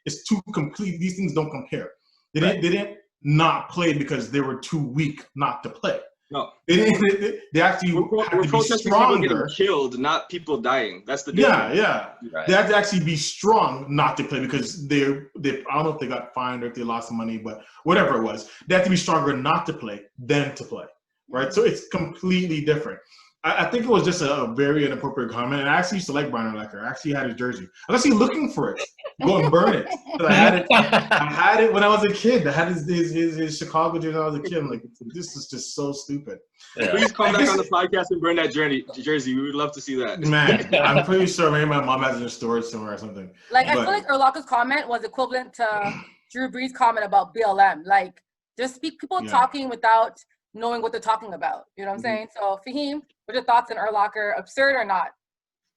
it's too complete. These things don't compare. They didn't not play because they were too weak not to play. No, they actually had to be stronger. People getting killed, not people dying. That's the difference. Yeah. Right. They had to actually be strong not to play because they I don't know if they got fined or if they lost money, but whatever it was, they had to be stronger not to play than to play, right? So it's completely different. I think it was just a very inappropriate comment. And I actually used to like Brian Urlacher. I actually had his jersey. I was actually looking for it. Go and burn it. I had it when I was a kid. I had his Chicago jersey when I was a kid. I'm like, this is just so stupid. Yeah. Please come back on the podcast and burn that jersey. We would love to see that. Man, I'm pretty sure maybe my mom has it in storage somewhere or something. I feel like Urlacher's comment was equivalent to Drew Brees' comment about BLM. Like, just people talking without knowing what they're talking about. You know what I'm saying? So, Faheem, what are your thoughts on Urlacher? Absurd or not?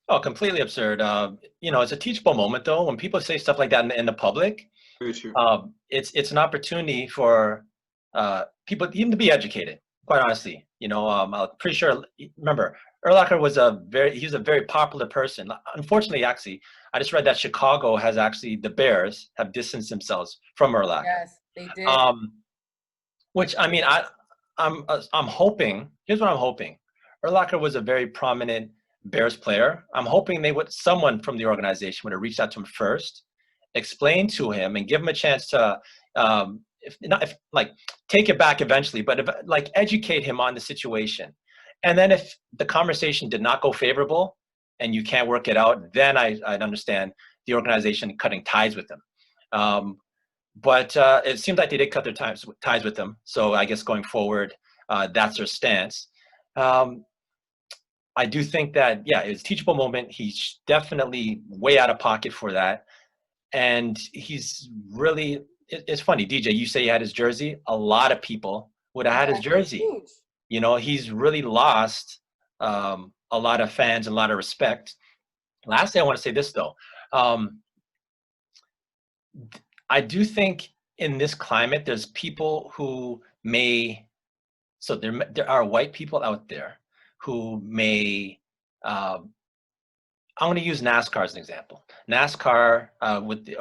Oh, completely absurd. It's a teachable moment, though. When people say stuff like that in the public, very true. It's an opportunity for people even to be educated, quite honestly. I'm pretty sure, remember, Urlacher was a very popular person. Unfortunately, actually, I just read that Chicago the Bears have distanced themselves from Urlacher. Yes, they did. Which, I mean, I'm hoping, here's what I'm hoping. Urlacher was a very prominent Bears player. I'm hoping someone from the organization would have reached out to him first, explain to him, and give him a chance to, take it back eventually, but educate him on the situation. And then if the conversation did not go favorable and you can't work it out, then I'd understand the organization cutting ties with him. But it seems like they did cut their ties with him. So I guess going forward, that's their stance. I do think that, it was a teachable moment. He's definitely way out of pocket for that. And he's really, it's funny, DJ, you say he had his jersey. A lot of people would have had his jersey. Huge. You know, he's really lost a lot of fans and a lot of respect. Lastly, I want to say this, though. I do think in this climate, there's people who there are white people out there who may, I'm going to use NASCAR as an example. NASCAR with the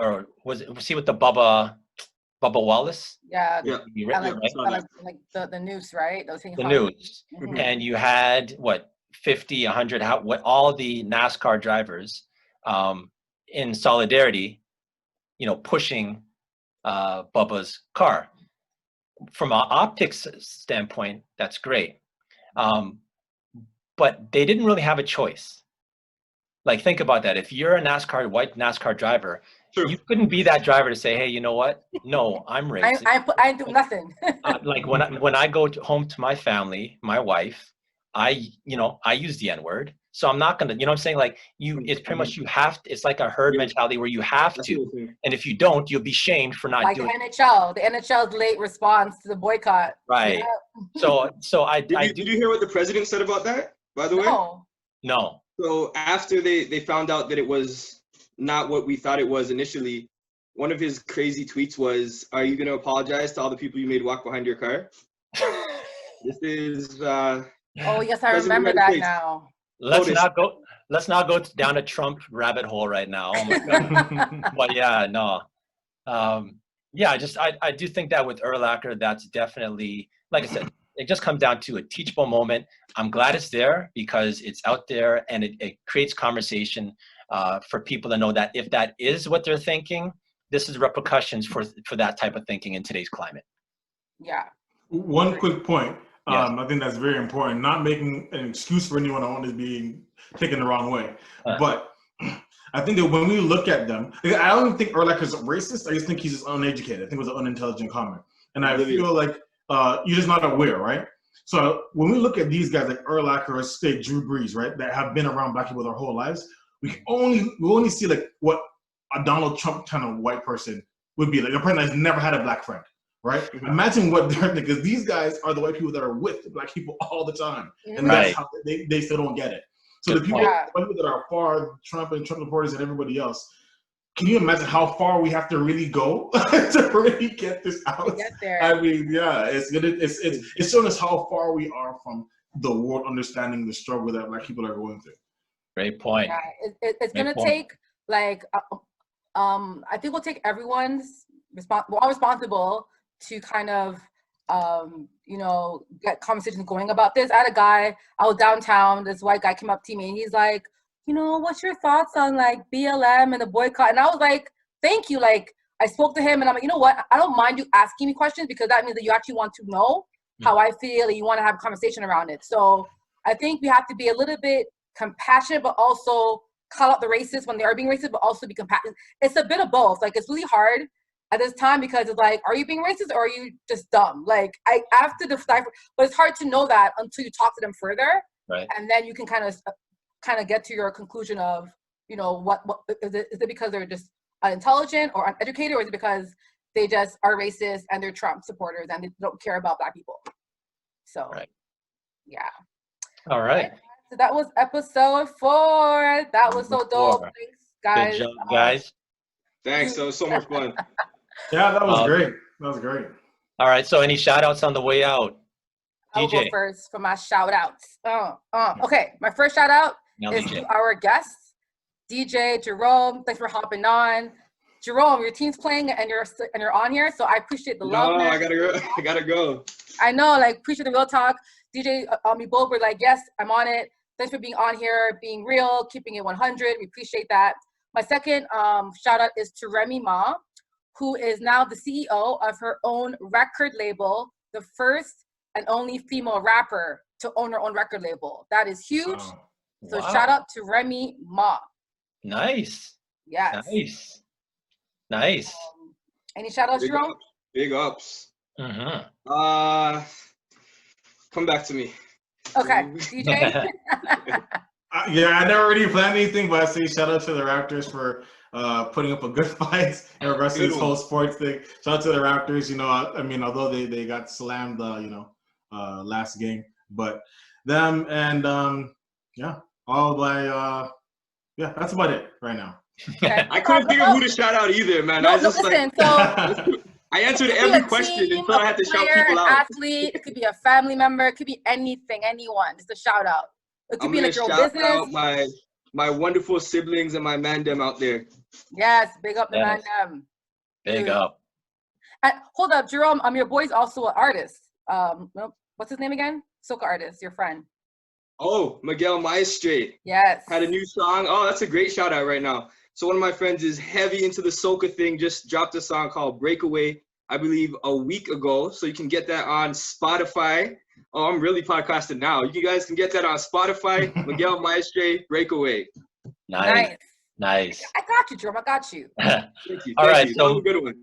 Bubba Wallace? Yeah. Yeah. Like the noose, right? Those things. The noose. Mhm. And you had 50, 100, all the NASCAR drivers in solidarity, pushing Bubba's car. From an optics standpoint, that's great. But they didn't really have a choice. Like, think about that. If you're a white NASCAR driver, True. you couldn't be that driver to say, hey, you know what? No, I'm racist. I do nothing. Like when I go home to my family, my wife, I use the N-word. So I'm not gonna, you know what I'm saying? Like it's pretty much it's like a herd mentality where you have to. And if you don't, you'll be shamed for not doing it. The NHL's late response to the boycott. Right. Yeah. So I Did you hear what the president said about that, by the way? No. So after they found out that it was not what we thought it was initially, one of his crazy tweets was, "Are you going to apologize to all the people you made walk behind your car?" This is Oh yes, I President remember of the that United States. now. Let's not go down a Trump rabbit hole right now. Oh my God. But yeah, no. I do think that with Urlacher, that's definitely, like I said, it just comes down to a teachable moment. I'm glad it's there because it's out there and it creates conversation for people to know that if that is what they're thinking, this is repercussions for that type of thinking in today's climate. Yeah. One quick point. Yes. I think that's very important. Not making an excuse for anyone on is being taken the wrong way. But I think that when we look at them, I don't even think Urlacher's racist. I just think he's just uneducated. I think it was an unintelligent comment. And I feel like you're just not aware, right? So when we look at these guys like Urlacher or say Drew Brees, right, that have been around black people their whole lives, we only see like what a Donald Trump kind of white person would be, like a person that's never had a black friend, right? Mm-hmm. Imagine what they're thinking, because these guys are the white people that are with black people all the time, and that's how they still don't get it. So the people that are far Trump and Trump supporters and everybody else, can you imagine how far we have to really go to really get this out? Get there. I mean, yeah, it's showing us how far we are from the world understanding the struggle that black people are going through. Great point. Yeah, it's gonna take like I think we'll take everyone's we're all responsible to kind of get conversations going about this. I had a guy, I was downtown, this white guy came up to me and he's like, what's your thoughts on like BLM and the boycott? And I was like, thank you. Like I spoke to him and I'm like, you know what? I don't mind you asking me questions because that means that you actually want to know how I feel and you want to have a conversation around it. So I think we have to be a little bit compassionate, but also call out the racists when they are being racist, but also be compassionate. It's a bit of both. Like it's really hard at this time because it's like, are you being racist or are you just dumb? Like I have to decipher, but it's hard to know that until you talk to them further. Right. And then you can kind of get to your conclusion of, what is it because they're just unintelligent or uneducated, or is it because they just are racist and they're Trump supporters and they don't care about black people? So, yeah. All right. So that was episode 4. That was so dope. Thanks, guys. Good job, guys. Thanks. That was so much fun. Yeah, that was great. That was great. All right. So any shout outs on the way out? I'll go first for my shout outs. Okay. My first shout out is to our guests, DJ Jerome. Thanks for hopping on. Jerome, your team's playing and you're on here, so I appreciate the love. No, I gotta go. I know, like, appreciate the real talk. DJ, we both were like, yes, I'm on it. Thanks for being on here, being real, keeping it 100. We appreciate that. My second shout out is to Remy Ma, who is now the CEO of her own record label, the first and only female rapper to own her own record label. That is huge. So Wow. shout out to Remy Ma. Nice. Yes. Nice. Any shout outs, Jerome? Big ups. Mm-hmm. Come back to me. Okay, DJ. Yeah, I never really planned anything, but I say shout out to the Raptors for putting up a good fight in regards to this whole sports thing. Shout out to the Raptors. You know, I mean, although they got slammed, last game, but them and all my that's about it right now. Okay. I couldn't think of who to shout out either, man. I just listen, I answered every question until I had to shout people out. An athlete, it could be a family member, it could be anything, anyone. Just a shout out. It could be like your own business. Out my wonderful siblings and my man them out there. Yes, big up the man them. Big up. And hold up, Jerome. Your boy's also an artist. What's his name again? Soca artist, your friend. Oh, Miguel Maestre. Yes. Had a new song. Oh, that's a great shout out right now. So one of my friends is heavy into the soca thing, just dropped a song called Breakaway, I believe a week ago. So you can get that on Spotify. Oh, I'm really podcasting now. You guys can get that on Spotify. Miguel Maestre, Breakaway. Nice. I got you, Jerome. I got you. Thank you. All right, so that was a good one.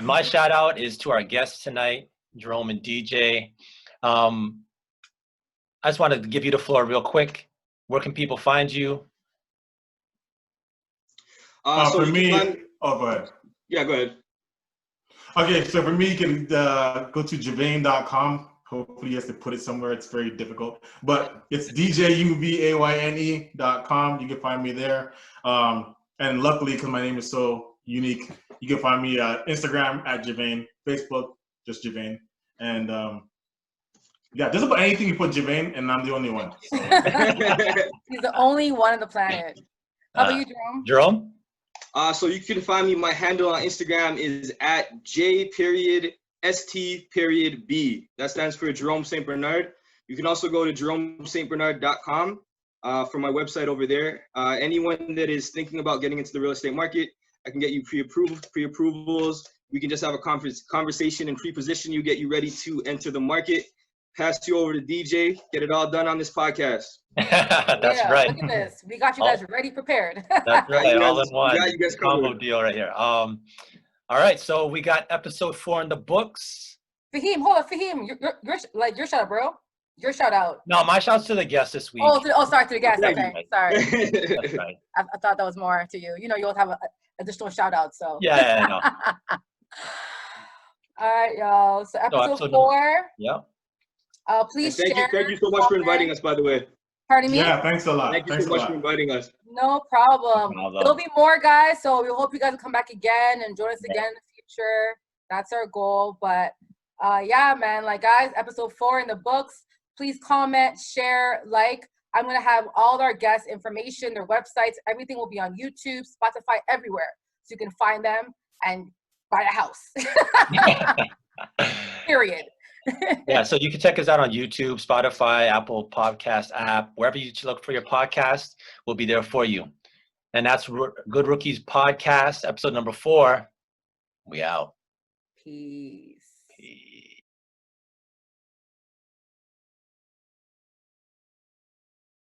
My shout out is to our guests tonight, Jerome and DJ. I just wanted to give you the floor real quick. Where can people find you? For me, go ahead. Yeah, go ahead. Okay, so for me, you can go to javane.com. Hopefully, you have to put it somewhere. It's very difficult, but it's DJUVAYNE.com. You can find me there. And luckily, because my name is so unique, you can find me Instagram at Javane, Facebook just Javane, and just about anything you put Javane, and I'm the only one. So. He's the only one on the planet. How about you, Jerome? Jerome? So you can find me. My handle on Instagram is at J.ST.B. That stands for Jerome St. Bernard. You can also go to jeromestbernard.com for my website over there. Anyone that is thinking about getting into the real estate market, I can get you pre-approvals. We can just have a conversation and pre-position you, get you ready to enter the market. Pass you over to DJ, get it all done on this podcast. That's right. Look at this. We got you guys ready, prepared. That's right. All in one. Yeah, you guys combo deal right here. All right. So we got episode 4 in the books. Faheem, hold on. Faheem, your shout out, bro. Your shout out. No, my shout's to the guest this week. Sorry, to the guest. Okay, sorry. That's right. I thought that was more to you. You know, you always have an additional shout out. So. Yeah, no. All right, y'all. So episode 4. Yeah. Please thank share. Thank you so much for inviting us, by the way. Pardon me? Yeah, thanks a lot. Thank you so much for inviting us. No problem. There'll be more, guys. So we hope you guys will come back again and join us again in the future. That's our goal. But yeah, man, guys, episode 4 in the books. Please comment, share, like. I'm going to have all our guests' information, their websites, everything will be on YouTube, Spotify, everywhere. So you can find them and buy a house. Period. Yeah, so you can check us out on YouTube, Spotify, Apple Podcast app, wherever you look for your podcast, we'll be there for you. And that's Good Rookies Podcast, episode number 4. We out. Peace.